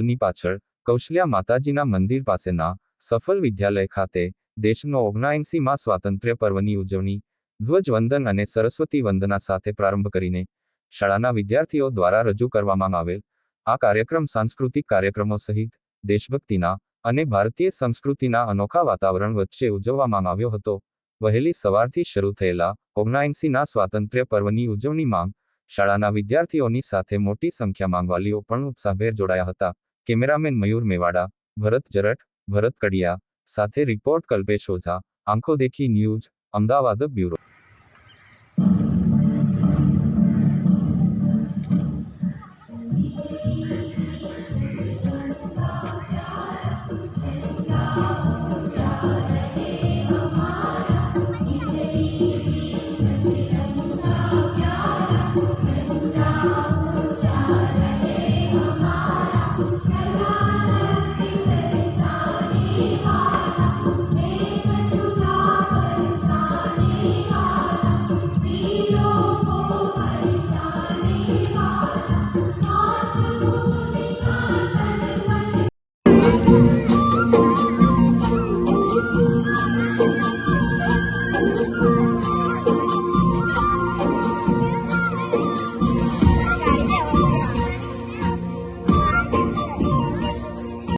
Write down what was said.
ની પાછળ કૌશલ્યા માતાજીના મંદિર પાસેના સફલ વિદ્યાલય ખાતે દેશનો 79માં સ્વાતંત્ર્ય પર્વની ઉજવણી ધ્વજવંદન અને સરસ્વતી વંદના સાથે પ્રારંભ કરીને શાળાના વિદ્યાર્થીઓ દ્વારા રજૂ કરવામાં આવેલ આ કાર્યક્રમ સાંસ્કૃતિક કાર્યક્રમો સહિત દેશભક્તિના અને ભારતીય સંસ્કૃતિના અનોખા વાતાવરણ વચ્ચે ઉજવવામાં આવ્યો હતો. વહેલી સવારથી શરૂ થયેલા 79ના સ્વાતંત્ર્ય પર્વની ઉજવણીમાં શાળાના વિદ્યાર્થીઓની સાથે મોટી સંખ્યામાં વાલીઓ પણ ઉત્સાહભેર જોડાયા હતા. કેમેરામેન મયુર મેવાડા, ભરત જરઠ, ભરત કડિયા સાથે રિપોર્ટ કલ્પેશ ઓઝા, આંખો દેખી ન્યૂઝ, અમદાવાદ બ્યુરો.